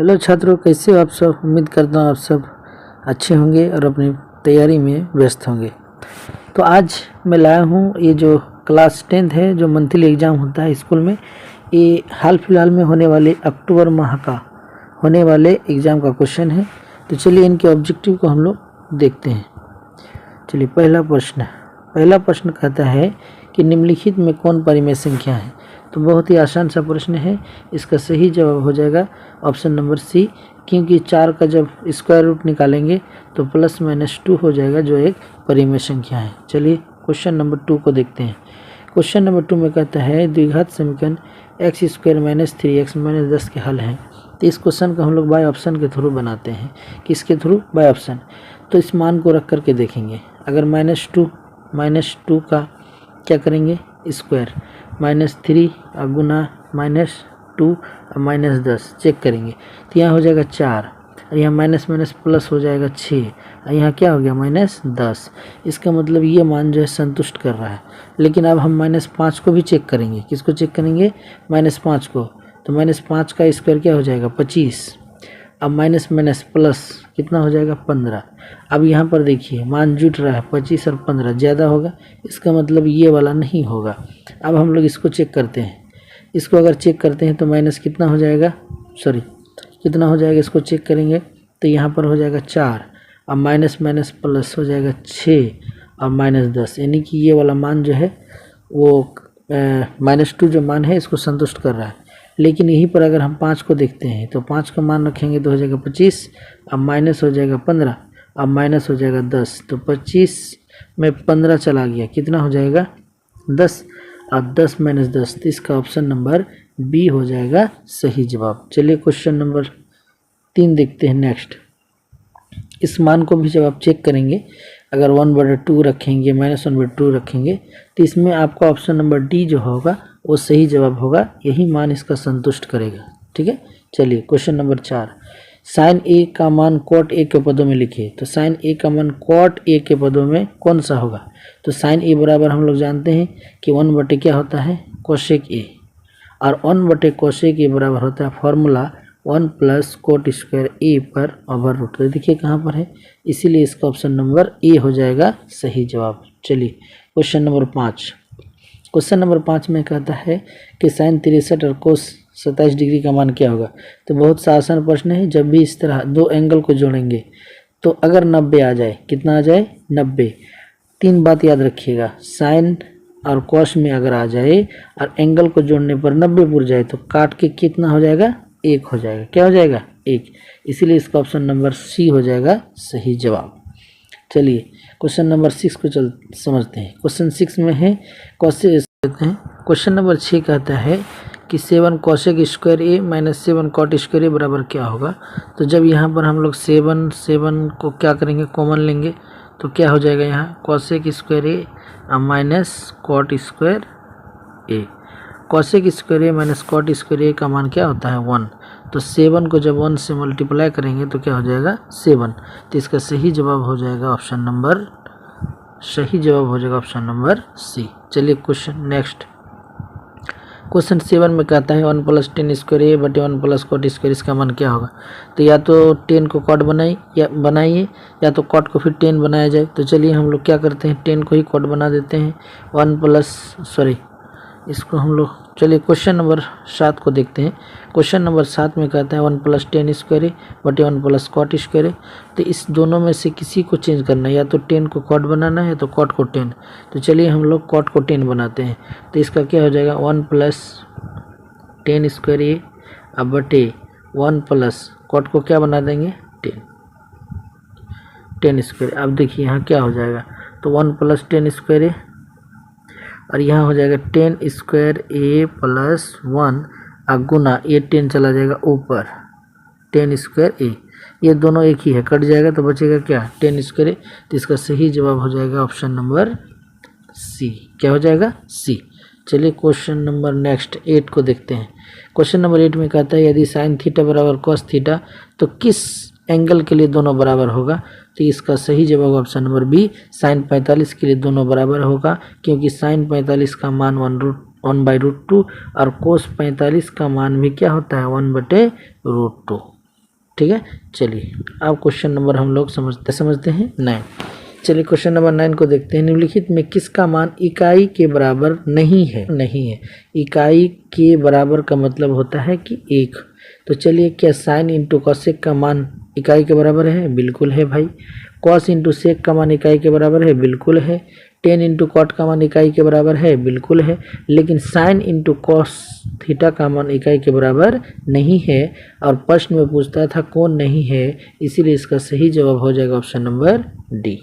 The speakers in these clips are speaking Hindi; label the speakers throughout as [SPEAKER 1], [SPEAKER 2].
[SPEAKER 1] हेलो छात्रों, कैसे हो आप सब। उम्मीद करता हूँ आप सब अच्छे होंगे और अपनी तैयारी में व्यस्त होंगे। तो आज मैं लाया हूँ ये जो क्लास 10th है, जो मंथली एग्ज़ाम होता है स्कूल में, ये हाल फिलहाल में होने वाले अक्टूबर माह का होने वाले एग्ज़ाम का क्वेश्चन है। तो चलिए इनके ऑब्जेक्टिव को हम लोग देखते हैं। चलिए पहला प्रश्न कहता है कि निम्नलिखित में कौन परिमेय संख्या है। तो बहुत ही आसान सा प्रश्न है। इसका सही जवाब हो जाएगा ऑप्शन नंबर सी, क्योंकि 4 का जब स्क्वायर रूट निकालेंगे तो +-2 हो जाएगा, जो एक परिमेय संख्या है। चलिए क्वेश्चन नंबर 2 को देखते हैं। क्वेश्चन नंबर 2 में कहता है द्विघात समीकरण x² - 3x - 10 के हल हैं। तो इस क्वेश्चन को हम लोग बाय ऑप्शन के थ्रू बनाते हैं। किसके थ्रू? By option. तो इस मान को रख करके देखेंगे। अगर -2 का क्या करेंगे? स्क्वायर, -3 गुना -2 और -10 चेक करेंगे तो यहाँ हो जाएगा 4, और यहाँ माइनस माइनस प्लस हो जाएगा 6, और यहाँ क्या हो गया? -10। इसका मतलब ये मान जो है संतुष्ट कर रहा है। लेकिन अब हम -5 को भी चेक करेंगे। किसको चेक करेंगे? -5 को। तो -5 का स्क्वायर क्या हो जाएगा? 25। अब माइनस माइनस प्लस कितना हो जाएगा? 15। अब यहाँ पर देखिए मान जुट रहा है, 25 और 15 ज़्यादा होगा, इसका मतलब ये वाला नहीं होगा। अब हम लोग इसको चेक करते हैं। इसको अगर चेक करते हैं तो माइनस कितना हो जाएगा? कितना हो जाएगा? इसको चेक करेंगे तो यहाँ पर हो जाएगा 4, अब माइनस माइनस प्लस हो जाएगा 6 और -10, यानी कि ये वाला मान जो है वो -2 जो मान है इसको संतुष्ट कर रहा है। लेकिन यहीं पर अगर हम 5 को देखते हैं तो 5 का मान रखेंगे तो हो जाएगा 25, अब माइनस हो जाएगा 15, अब माइनस हो जाएगा 10। तो 25 में 15 चला गया, कितना हो जाएगा? 10। अब 10 - 10, तो इसका ऑप्शन नंबर बी हो जाएगा सही जवाब। चलिए क्वेश्चन नंबर 3 देखते हैं नेक्स्ट। इस मान को भी जब आप चेक करेंगे, अगर 1/2 रखेंगे, -1/2 रखेंगे, तो इसमें आपका ऑप्शन नंबर डी जो होगा वो सही जवाब होगा। यही मान इसका संतुष्ट करेगा। ठीक है। चलिए क्वेश्चन नंबर 4, साइन ए का मान कॉट ए के पदों में लिखिए। तो साइन ए का मान कॉट ए के पदों में कौन सा होगा? तो साइन ए बराबर हम लोग जानते हैं कि 1/, क्या होता है? कोसेक ए, और 1/, कोसेक ए बराबर होता है फॉर्मूला 1 + कोट स्क्वायर ए पर ओवर रूट। तो देखिए कहाँ पर है, इसीलिए इसका ऑप्शन नंबर ए हो जाएगा सही जवाब। चलिए क्वेश्चन नंबर 5। क्वेश्चन नंबर 5 में कहता है कि साइन 63 और कोस 27 डिग्री का मान क्या होगा। तो बहुत सा आसान प्रश्न है। जब भी इस तरह दो एंगल को जोड़ेंगे तो अगर 90 आ जाए, कितना आ जाए? 90। 3 बात याद रखिएगा, साइन और कॉस में अगर आ जाए और एंगल को जोड़ने पर 90 पुर जाए तो काट के कितना हो जाएगा? 1 हो जाएगा। क्या हो जाएगा? 1। इसीलिए इसका ऑप्शन नंबर सी हो जाएगा सही जवाब। चलिए क्वेश्चन नंबर 6 को समझते हैं। क्वेश्चन 6 में है क्वेश्चन नंबर 6 कहता है कि 7 कोसेक स्क्वायर ए - 7 कॉट स्क्वायर ए बराबर क्या होगा। तो जब यहाँ पर हम लोग 7 को क्या करेंगे? कॉमन लेंगे तो क्या हो जाएगा? यहाँ कोसेक स्क्वायर ए माइनस कॉट स्क्वायर ए। कोसेक स्क्वायर ए माइनस कॉट स्क्वायर ए का मान क्या होता है? 1। तो 7 को जब 1 से मल्टीप्लाई करेंगे तो क्या हो जाएगा? 7। तो इसका सही जवाब हो जाएगा ऑप्शन नंबर सी। चलिए क्वेश्चन नेक्स्ट। क्वेश्चन 7 में कहता है 1 + 10 स्क्वायर ए बटे 1 + कॉट स्क्वायर, इसका मान क्या होगा। तो या तो 10 को कॉट बनाइए या तो कॉट को फिर 10 बनाया जाए। तो चलिए हम लोग क्या करते हैं, 10 को ही कॉट बना देते हैं। इसको हम लोग चलिए क्वेश्चन नंबर 7 को देखते हैं। क्वेश्चन नंबर 7 में कहता है 1 + 10 स्क्वायर ए बटे 1 + कॉट स्क्वायर ए। तो इस दोनों में से किसी को चेंज करना है, या तो 10 को कॉट बनाना है या तो कॉट को 10। तो चलिए हम लोग कॉट को 10 बनाते हैं। तो इसका क्या हो जाएगा? 1 + 10 स्क्वायर ए अब बटे 1 + कॉट को क्या बना देंगे? 10 स्क्वायर। अब देखिए यहाँ क्या हो जाएगा, तो 1 + 10 स्क्वायर ए और यहाँ हो जाएगा 10 स्क्वायर ए + 1 गुना ये 10 चला जाएगा ऊपर, 10 स्क्वायर ए। ये दोनों एक ही है, कट जाएगा तो बचेगा क्या? 10 स्क्वायर ए। तो इसका सही जवाब हो जाएगा ऑप्शन नंबर सी। क्या हो जाएगा? सी। चलिए क्वेश्चन नंबर नेक्स्ट 8 को देखते हैं। क्वेश्चन नंबर 8 में कहता है यदि साइन थीटा बराबर कॉस थीटा तो किस एंगल के लिए दोनों बराबर होगा। तो इसका सही जवाब ऑप्शन नंबर बी, साइन 45 के लिए दोनों बराबर होगा, क्योंकि साइन 45 का मान 1/√2 और कोस 45 का मान भी क्या होता है? 1/√2। ठीक है। चलिए अब क्वेश्चन नंबर हम लोग समझते हैं 9। चलिए क्वेश्चन नंबर 9 को देखते हैं। निम्नलिखित में किसका मान इकाई के बराबर नहीं है? इकाई के बराबर का मतलब होता है कि 1। तो चलिए, क्या साइन इंटू कॉसेक का मान इकाई के बराबर है? बिल्कुल है भाई। कॉस इंटू सेक का मान इकाई के बराबर है? बिल्कुल है। टेन इंटू कॉट का मान इकाई के बराबर है? बिल्कुल है। लेकिन साइन इंटू कॉस थीटा का मान इकाई के बराबर नहीं है। और प्रश्न में पूछता था कौन नहीं है, इसीलिए इसका सही जवाब हो जाएगा ऑप्शन नंबर डी।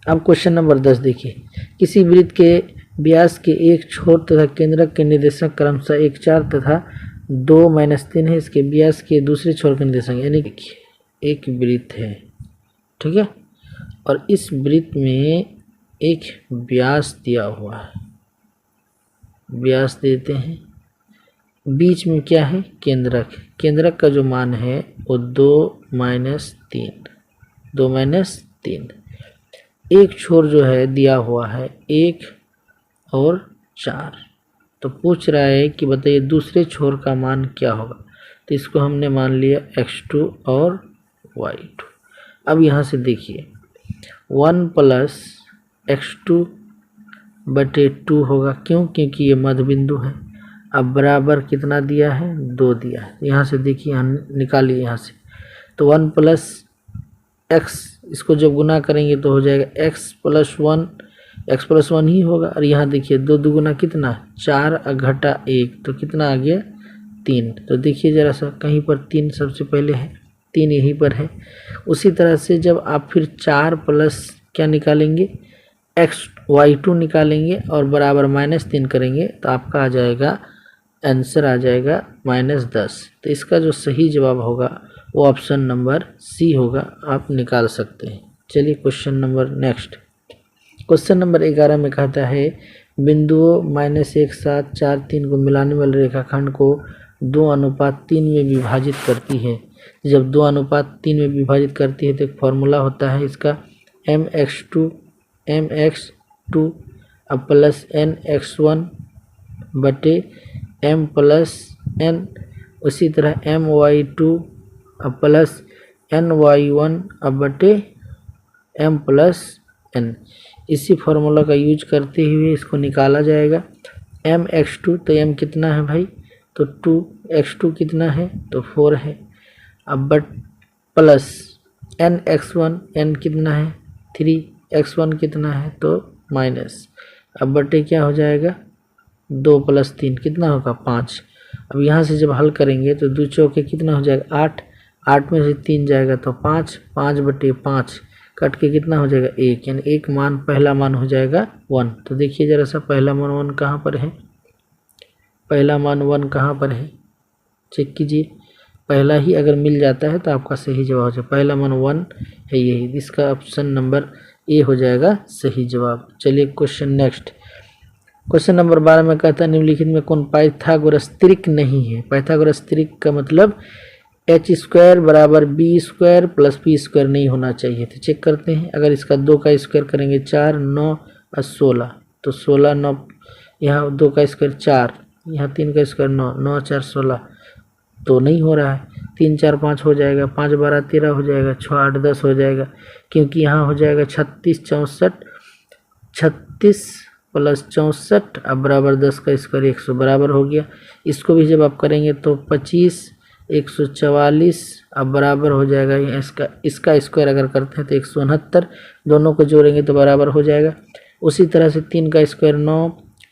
[SPEAKER 1] अब क्वेश्चन नंबर 10 देखिए। किसी वृत्त के व्यास के एक छोर तथा केंद्रक के निर्देशक क्रमशः 1 4 तथा 2 -3 है। इसके व्यास के दूसरे छोर के निर्देशक, यानी एक वृत्त है, ठीक है, और इस वृत्त में एक व्यास दिया हुआ है। व्यास देते हैं, बीच में क्या है? केंद्रक। केंद्रक का जो मान है वो 2 -3। एक छोर जो है दिया हुआ है 1 और 4। तो पूछ रहा है कि बताइए दूसरे छोर का मान क्या होगा। तो इसको हमने मान लिया x2 और y2। अब यहाँ से देखिए 1 + x2/2 होगा। क्यों? क्योंकि ये मध्य बिंदु है। अब बराबर कितना दिया है? 2 दिया है। यहाँ से देखिए, यहाँ निकालिए यहाँ से। तो 1 + x, इसको जब गुना करेंगे तो हो जाएगा x + 1 ही होगा। और यहाँ देखिए 2 दुगुना कितना? 4 घटा 1, तो कितना आ गया? 3। तो देखिए ज़रा सा, कहीं पर 3 सबसे पहले है, 3 यहीं पर है। उसी तरह से जब आप फिर 4 प्लस क्या निकालेंगे? y2 निकालेंगे और बराबर -3 करेंगे तो आपका आ जाएगा, आंसर आ जाएगा -10। तो इसका जो सही जवाब होगा वो ऑप्शन नंबर सी होगा, आप निकाल सकते हैं। चलिए question number next. Question number 11 में कहता है बिंदुओं -1 7 4 3 को मिलाने वाले रेखाखंड को 2:3 में विभाजित करती है। जब 2:3 में विभाजित करती है तो एक फॉर्मूला होता है इसका, mx2 अब प्लस nx1/m + n। उसी तरह my2 अब प्लस ny1/m + n। इसी फार्मूला का यूज करते हुए इसको निकाला जाएगा। mx2, तो m कितना है भाई? तो 2। x2 कितना है? तो 4 है। अब बट प्लस nx1, n कितना है? 3। x1 कितना है? तो माइनस। अब बटे क्या हो जाएगा? 2 + 3 कितना होगा? 5। अब यहाँ से जब हल करेंगे तो 2 चौके कितना हो जाएगा? 8। 8 में से 3 जाएगा तो 5। 5/5 कट के कितना हो जाएगा? 1, यानी एक मान, पहला मान हो जाएगा 1। तो देखिए ज़रा सा, पहला मान 1 कहाँ पर है? पहला मान 1 कहाँ पर है? चेक कीजिए। पहला ही अगर मिल जाता है तो आपका सही जवाब हो जाएगा। पहला मान 1 है, यही, इसका ऑप्शन नंबर ए हो जाएगा सही जवाब। चलिए क्वेश्चन नेक्स्ट। क्वेश्चन नंबर 12 में कहता है निम्नलिखित में कौन पाइथागोरस त्रिक नहीं है? पाइथागोरस त्रिक का मतलब h² = b² + p² नहीं होना चाहिए। तो चेक करते हैं। अगर इसका 2 का स्क्वायर करेंगे 4, 9 और 16, तो 16 9, यहाँ 2 का स्क्वायर 4, यहाँ 3 का स्क्वायर 9, 9 4 16, तो नहीं हो रहा है। 3 4 5 हो जाएगा, 5 12 13 हो जाएगा, 6 8 10 हो जाएगा, क्योंकि यहाँ हो जाएगा 36 64, 36 + 64 अब बराबर 10 का स्क्वायर 100 बराबर हो गया। इसको भी जब आप करेंगे तो 25 144 अब बराबर हो जाएगा, इसका स्क्वायर अगर करते हैं तो 169, दोनों को जोड़ेंगे तो बराबर हो जाएगा। उसी तरह से 3 का स्क्वायर 9,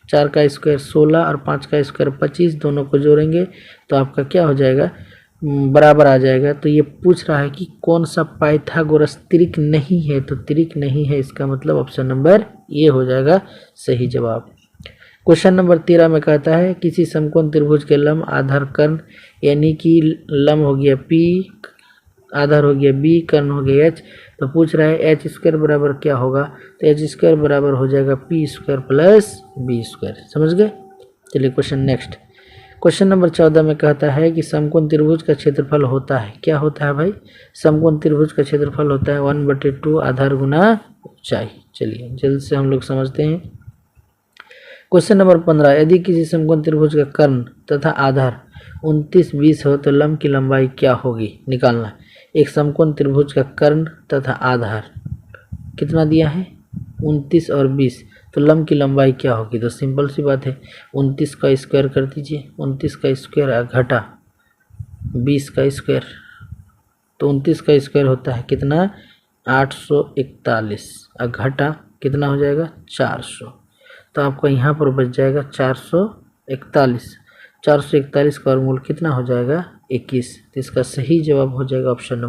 [SPEAKER 1] 4 का स्क्वायर 16 और 5 का स्क्वायर 25, दोनों को जोड़ेंगे तो आपका क्या हो जाएगा? बराबर आ जाएगा। तो ये पूछ रहा है कि कौन सा पाइथागोरस त्रिक नहीं है? तो त्रिक नहीं है, इसका मतलब ऑप्शन नंबर ए हो जाएगा सही जवाब। क्वेश्चन नंबर 13 में कहता है किसी समकोण त्रिभुज के लंब आधार कर्ण, यानी कि लंब हो गया P, आधार हो गया B, कर्ण हो गया H। तो पूछ रहा है h² बराबर क्या होगा? तो h² बराबर हो जाएगा p² + b²। समझ गए? चलिए क्वेश्चन नेक्स्ट। क्वेश्चन नंबर 14 में कहता है कि समकोण त्रिभुज का क्षेत्रफल होता है, क्या होता है भाई? समकोण त्रिभुज का क्षेत्रफल होता है 1/2 आधार गुना ऊंचाई। चलिए जल्द से हम लोग समझते हैं। क्वेश्चन नंबर 15, यदि किसी समकोण त्रिभुज का कर्ण तथा आधार 29 20 हो तो लंब की लंबाई क्या होगी निकालना। एक समकोण त्रिभुज का कर्ण तथा आधार कितना दिया है 29 और 20, तो लंब की लंबाई क्या होगी। तो सिंपल सी बात है 29 का स्क्वायर कर दीजिए, 29 का स्क्वायर घटा 20 का स्क्वायर, तो 29 का स्क्वायर होता है कितना 841 और घटा कितना हो जाएगा 400, तो आपका यहाँ पर बच जाएगा 441। 441 का वर्गमूल कितना हो जाएगा 21, तो इसका सही जवाब हो जाएगा ऑप्शन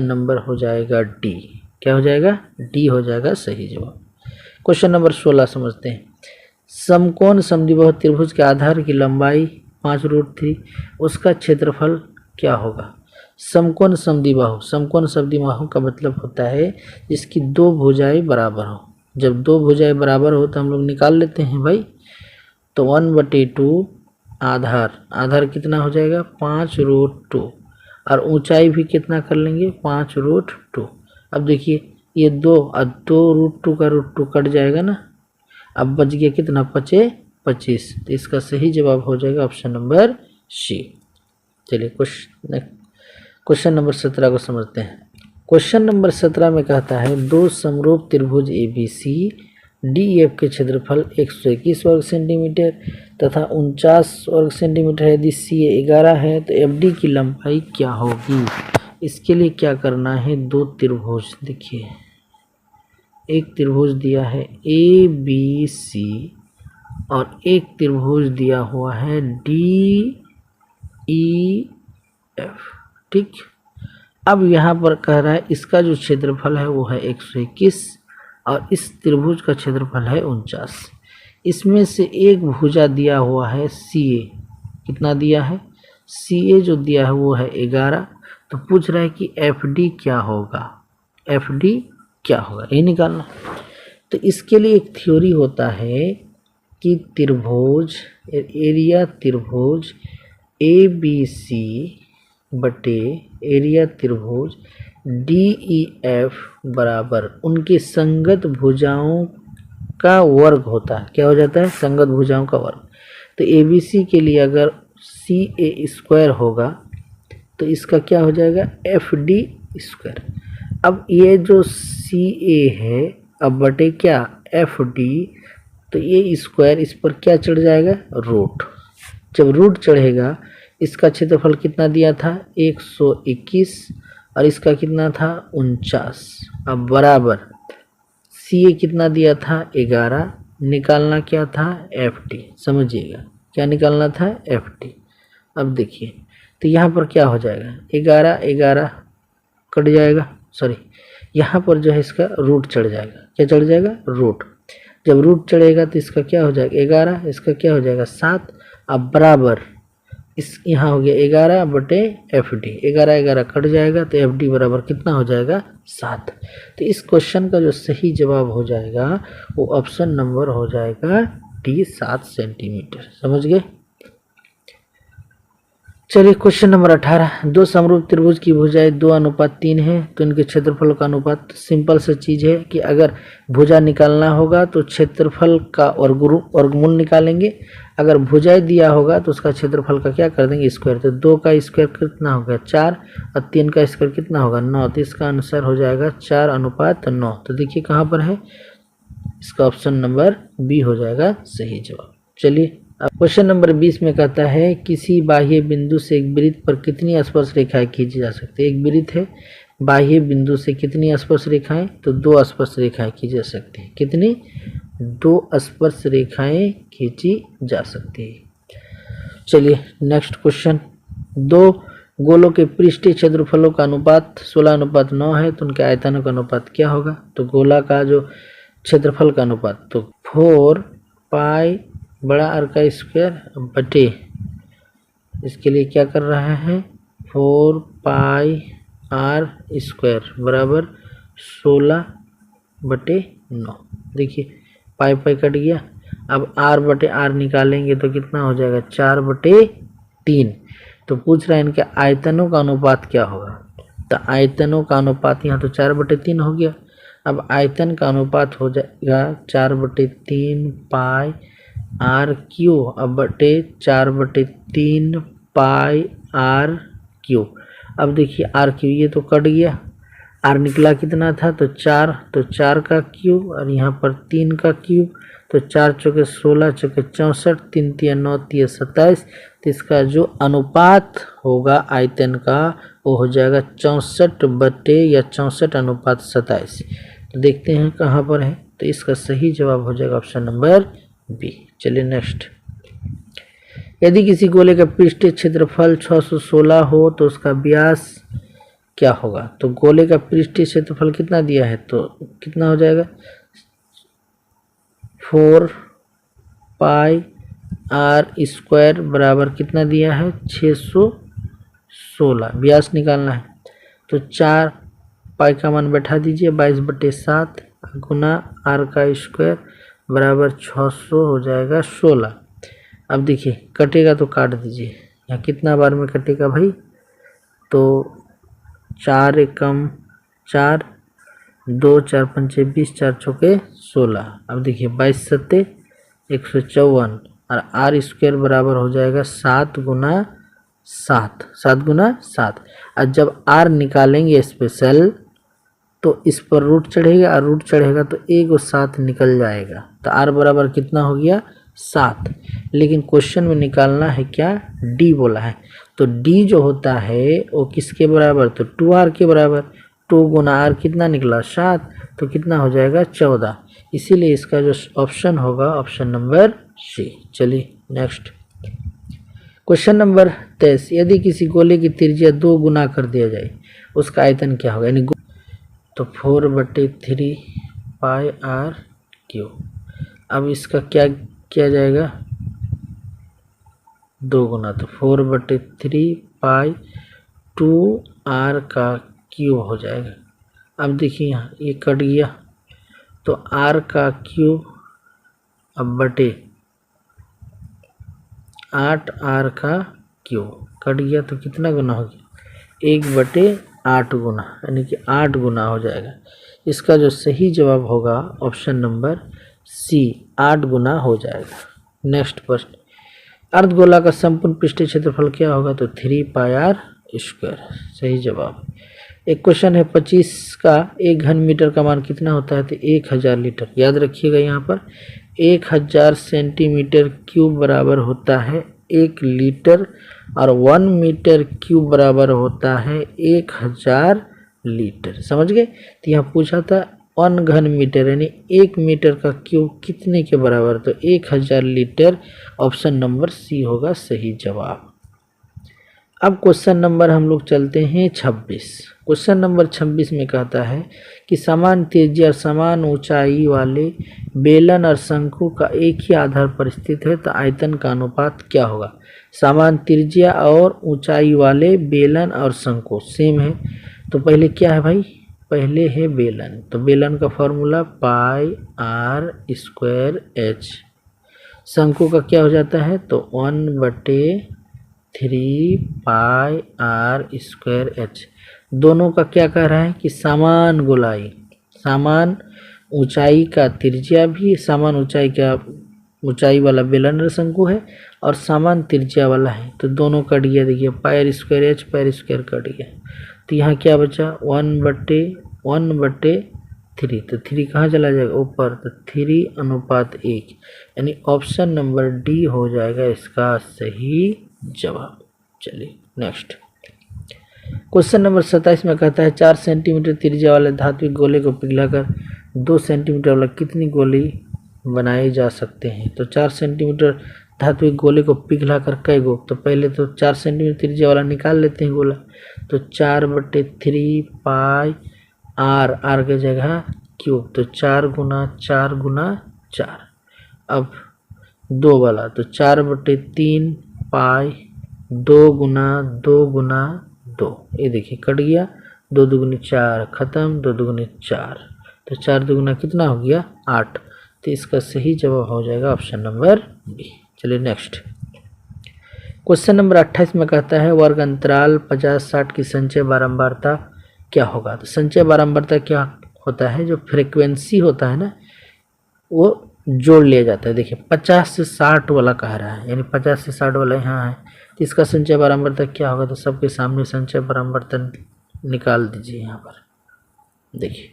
[SPEAKER 1] नंबर हो जाएगा डी। क्या हो जाएगा डी हो जाएगा सही जवाब। क्वेश्चन नंबर 16 समझते हैं। समकोण समद्विबाहु त्रिभुज के आधार की लंबाई 5√3, उसका क्षेत्रफल क्या होगा। समकोण समद्विबाहु का मतलब होता है जिसकी दो भुजाएं बराबर हो। जब दो भुजाएं बराबर हो तो हम लोग निकाल लेते हैं भाई, तो 1/2 आधार कितना हो जाएगा 5√2 और ऊंचाई भी कितना कर लेंगे 5√2। अब देखिए ये 2√2 का √2 कट जाएगा ना, अब बच गया कितना 25, तो इसका सही जवाब हो जाएगा ऑप्शन नंबर सी। चलिए क्वेश्चन नंबर 17 को समझते हैं। क्वेश्चन नंबर 17 में कहता है दो समरूप त्रिभुज ABC DEF के क्षेत्रफल 121 वर्ग सेंटीमीटर तथा 49 वर्ग सेंटीमीटर है। यदि CA 11 है तो FD की लंबाई क्या होगी। इसके लिए क्या करना है, दो त्रिभुज देखिए, एक त्रिभुज दिया है ABC और एक त्रिभुज दिया हुआ है DEF, ठीक। अब यहाँ पर कह रहा है इसका जो क्षेत्रफल है वो है 121 और इस त्रिभुज का क्षेत्रफल है 49। इसमें से एक भुजा दिया हुआ है CA, कितना दिया है CA जो दिया है वो है 11, तो पूछ रहा है कि FD क्या होगा, FD क्या होगा ये निकालना। तो इसके लिए एक थ्योरी होता है कि एरिया त्रिभुज ABC बटे एरिया त्रिभुज DEF बराबर उनके संगत भुजाओं का वर्ग होता है। क्या हो जाता है संगत भुजाओं का वर्ग। तो ABC के लिए अगर CA स्क्वायर होगा तो इसका क्या हो जाएगा FD स्क्वायर। अब ये जो CA है अब बटे क्या FD, तो ये स्क्वायर इस पर क्या चढ़ जाएगा रूट। जब रूट चढ़ेगा इसका क्षेत्रफल कितना दिया था 121 और इसका कितना था 49। अब बराबर CA कितना दिया था 11, निकालना क्या था FD, समझिएगा क्या निकालना था FD। अब देखिए तो यहाँ पर क्या हो जाएगा 11 कट जाएगा, सॉरी यहाँ पर जो है इसका रूट चढ़ जाएगा। क्या चढ़ जाएगा रूट। जब रूट चढ़ेगा तो इसका क्या हो जाएगा 11, इसका क्या हो जाएगा 7। अब बराबर इस यहाँ हो गया 11 बटे FD, 11 कट जाएगा तो FD बराबर कितना हो जाएगा 7। तो इस क्वेश्चन का जो सही जवाब हो जाएगा वो ऑप्शन नंबर हो जाएगा D 7 सेंटीमीटर। समझ गए। चलिए क्वेश्चन नंबर 18। दो समरूप त्रिभुज की भुजाएं 2:3 है तो इनके क्षेत्रफल का अनुपात। सिंपल सा चीज है कि अगर भुजा निकालना होगा तो क्षेत्रफल का वर्गमूल निकालेंगे, अगर भुजाएं दिया होगा तो उसका क्षेत्रफल का क्या कर देंगे स्क्वायर। तो 2 का स्क्वायर कितना होगा 4 और 3 का स्क्वायर कितना होगा 9, तो इसका आंसर हो जाएगा 4:9। तो देखिए कहाँ पर है, इसका ऑप्शन नंबर बी हो जाएगा सही जवाब। चलिए अब क्वेश्चन नंबर 20 में कहता है किसी बाह्य बिंदु से एक वृत्त पर कितनी स्पर्श रेखाएं खींची जा सकती है। एक वृत्त है, बाह्य बिंदु से कितनी स्पर्श रेखाएं, तो 2 स्पर्श रेखाएं खींची जा सकती है। कितनी 2 स्पर्श रेखाएं खींची जा सकती है। चलिए नेक्स्ट क्वेश्चन। दो गोलों के पृष्ठीय क्षेत्रफलों का अनुपात 16:9 है तो उनके आयतनों का अनुपात क्या होगा। तो गोला का जो क्षेत्रफल का अनुपात तो 4 पाई बड़ा आर का स्क्वायर बटे, इसके लिए क्या कर रहा है 4 पाई आर स्क्वायर बराबर 16/9। देखिए पाई कट गया। अब आर बटे आर निकालेंगे तो कितना हो जाएगा 4/3। तो पूछ रहा है इनके आयतनों का अनुपात क्या होगा। तो आयतनों का अनुपात यहाँ तो 4/3 हो गया। अब आयतन का अनुपात हो जाएगा 4/3 पाई आर क्यू अब बटे 4/3 पाई आर क्यू। अब देखिए आर क्यू ये तो कट गया, आर निकला कितना था तो 4, तो 4 का क्यूब और यहाँ पर 3 का क्यूब, तो 4 चौके 16 चौके 64, 3 तिया 9 तिया 27। तो इसका जो अनुपात होगा आयतन का वो हो जाएगा 64/27। तो देखते हैं कहाँ पर है, तो इसका सही जवाब हो जाएगा ऑप्शन नंबर बी। चलिए नेक्स्ट। यदि किसी गोले का पृष्ठीय क्षेत्रफल 616 हो तो उसका व्यास क्या होगा। तो गोले का पृष्ठीय क्षेत्रफल कितना दिया है, तो कितना हो जाएगा 4 पाई आर स्क्वायर बराबर कितना दिया है 616। व्यास निकालना है तो 4 पाई का मान बैठा दीजिए 22/7 गुना आर का स्क्वायर बराबर 600 हो जाएगा 16। अब देखिए कटेगा तो काट दीजिए, यहाँ कितना बार में कटेगा भाई, तो 4 एकम 4, 2 4 पंचे 20, 4 चौके 16। अब देखिए 22 सत्ते 154 और आर स्क्वायर बराबर हो जाएगा 7 गुना 7, 7 गुना 7। और जब आर निकालेंगे स्पेशल तो इस पर रूट चढ़ेगा और रूट चढ़ेगा तो एक और 7 निकल जाएगा, तो आर बराबर कितना हो गया 7। लेकिन क्वेश्चन में निकालना है क्या, डी बोला है, तो डी जो होता है वो किसके बराबर, तो 2r के बराबर। 2 गुना आर कितना निकला 7, तो कितना हो जाएगा 14। इसीलिए इसका जो ऑप्शन होगा ऑप्शन नंबर सी। चलिए नेक्स्ट। Question number 23। यदि किसी गोले की त्रिज्या 2 गुना कर दिया जाए उसका आयतन क्या होगा, यानी तो 4/3 पाई आर क्यू। अब इसका क्या किया जाएगा 2 गुना, तो 4/3 पाई 2r का क्यूब हो जाएगा। अब देखिए यहाँ ये कट गया तो r का क्यूब अब बटे 8r का क्यूब कट गया तो कितना गुना हो गया 1/8 गुना, यानी कि 8 गुना हो जाएगा। इसका जो सही जवाब होगा ऑप्शन नंबर सी 8 गुना हो जाएगा। नेक्स्ट प्रश्न। अर्धगोला का संपूर्ण पृष्ठीय क्षेत्रफल क्या होगा, तो 3 पाई आर स्क्वायर सही जवाब। एक क्वेश्चन है 25 का 1 घन मीटर का मान कितना होता है, तो 1000 लीटर। याद रखिएगा यहाँ पर 1000 सेंटीमीटर क्यूब बराबर होता है 1 लीटर और 1 मीटर क्यूब बराबर होता है 1000 लीटर। समझ गए। तो यहाँ पूछा था 1 घन मीटर यानी 1 मीटर का क्यूब कितने के बराबर, तो 1000 लीटर। ऑप्शन नंबर सी होगा सही जवाब। अब क्वेश्चन नंबर हम लोग चलते हैं 26। क्वेश्चन नंबर 26 में कहता है कि समान त्रिज्या और समान ऊंचाई वाले बेलन और शंकु का एक ही आधार पर स्थित है तो आयतन का अनुपात क्या होगा। समान त्रिज्या और ऊंचाई वाले बेलन और शंकु सेम है, तो पहले क्या है भाई, पहले है बेलन। तो बेलन का formula pi are square H. शंकु का क्या हो जाता है, तो 1/3 पाई आर स्क्वायर एच। दोनों का क्या कह रहा है कि समान गोलाई, समान ऊंचाई का त्रिज्या भी, समान ऊंचाई का ऊंचाई वाला बेलन शंकु है और समान त्रिज्या वाला है, तो दोनों कट गया। देखिए pi are square h pi are square cut गया, तो यहाँ क्या बचा 1/3। तो 3 कहाँ चला जाएगा ऊपर, तो 3:1, यानी ऑप्शन नंबर डी हो जाएगा इसका सही जवाब। चलिए नेक्स्ट। क्वेश्चन नंबर 27 में कहता है 4 सेंटीमीटर त्रिज्या वाले धात्विक गोले को पिघलाकर 2 सेंटीमीटर वाला कितनी गोली बनाए जा सकते हैं। तो 4 सेंटीमीटर धात्विक गोले को पिघलाकर कई गो, तो पहले तो 4 सेंटीमीटर त्रिज्या वाला निकाल लेते हैं गोला, तो 4/3 पाई आर के जगह क्यूब, तो 4 गुना 4 गुना 4। अब 2 वाला तो 4/3 पाई 2 गुना 2 गुना 2। ये देखिए कट गया, 2 दूगुनी 4 खत्म, 2 दूगुनी 4, तो 4 दूगुना कितना हो गया 8। तो इसका सही जवाब हो जाएगा ऑप्शन नंबर बी। चलिए नेक्स्ट। क्वेश्चन नंबर 28 में कहता है वर्ग अंतराल 50-60 की संचय बारंबारता क्या होगा। तो संचय बारंबारता क्या होता है, जो फ्रीक्वेंसी होता है ना वो जोड़ लिया जाता है। देखिए 50 से 60 वाला कह रहा है, यानी 50 से 60 वाला यहाँ है, तो इसका संचय बारंबारता क्या होगा? तो सबके सामने संचय बारंबारता निकाल दीजिए यहाँ पर। देखिए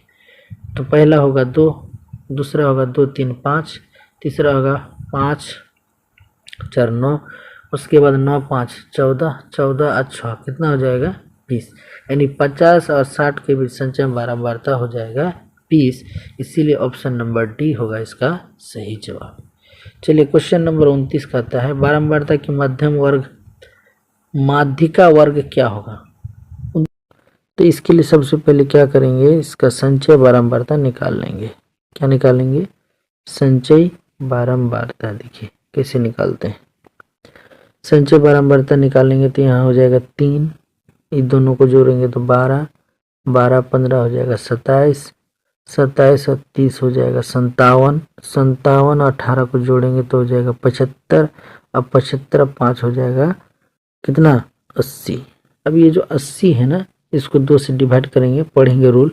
[SPEAKER 1] तो पहला होगा 2, दूसरा होगा 2 3 5, तीसरा होगा 5 4 9, उसके बाद 9 5 14, 14 और 6 कितना हो जाएगा? 20, यानी 50 और 60 के बीच संचय बारंबारता हो जाएगा 20। इसीलिए ऑप्शन नंबर डी होगा इसका सही जवाब। चलिए क्वेश्चन नंबर 29 कहता है बारंबारता की मध्यम वर्ग माध्यिका वर्ग क्या होगा? तो इसके लिए सबसे पहले क्या करेंगे? इसका संचय बारंबारता निकाल लेंगे। क्या निकालेंगे? संचय बारंबारता। देखिए कैसे निकालते हैं। संचय बारंबारता निकालेंगे तो यहाँ हो जाएगा 3, इन दोनों को जोड़ेंगे तो 12, 12 15 हो जाएगा 27, 27 और 30 हो जाएगा 57, 57 और 18 को जोड़ेंगे तो हो जाएगा 75, अब 75 और 5 हो जाएगा कितना? 80। अब ये जो 80 है ना, इसको 2 से डिवाइड करेंगे, पढ़ेंगे रूल,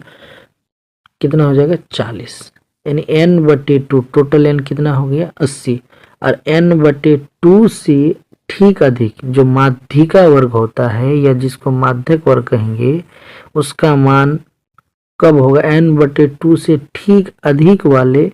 [SPEAKER 1] कितना हो जाएगा? 40, यानी n/2, टोटल n कितना हो गया? 80, और n/2 से ठीक अधिक जो माध्यिका वर्ग होता है या जिसको माध्यक वर्ग कहेंगे, उसका मान कब होगा? n/2 से ठीक अधिक वाले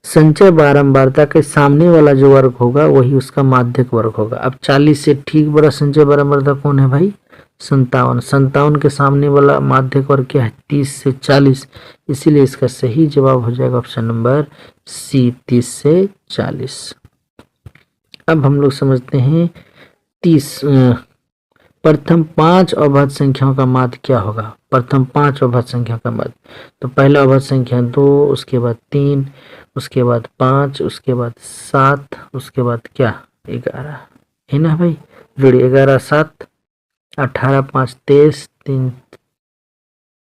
[SPEAKER 1] संचय बारंबारता के सामने वाला जो वर्ग होगा वही उसका माध्यक वर्ग होगा। अब 40 से ठीक बड़ा संचय बारंबारता कौन है भाई? 57, 57 के सामने वाला माध्यक वर्ग क्या है? 30 से 40, इसीलिए इसका सही जवाब हो जाएगा ऑप्शन नंबर सी, 30 से 40। अब हम लोग समझते हैं 30 प्रथम 5 अवभाज्य संख्याओं का माध्य क्या होगा? प्रथम 5 अवभाज्य संख्या का माध्य, तो पहला अवभाज्य संख्या 2, उसके बाद 3, उसके बाद 5, उसके बाद 7, उसके बाद क्या? 11 है ना भाई? जोड़िए 11 7, 18 5 23, 3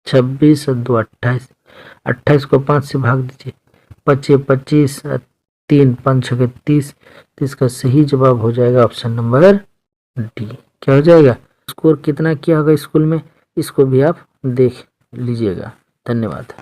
[SPEAKER 1] 26 और 2 28, 28 को 5 से भाग दीजिए, 25 25, 3 5 6 30, तो इसका सही जवाब हो जाएगा ऑप्शन नंबर डी। क्या हो जाएगा? स्कोर कितना किया होगा स्कूल में, इसको भी आप देख लीजिएगा। धन्यवाद।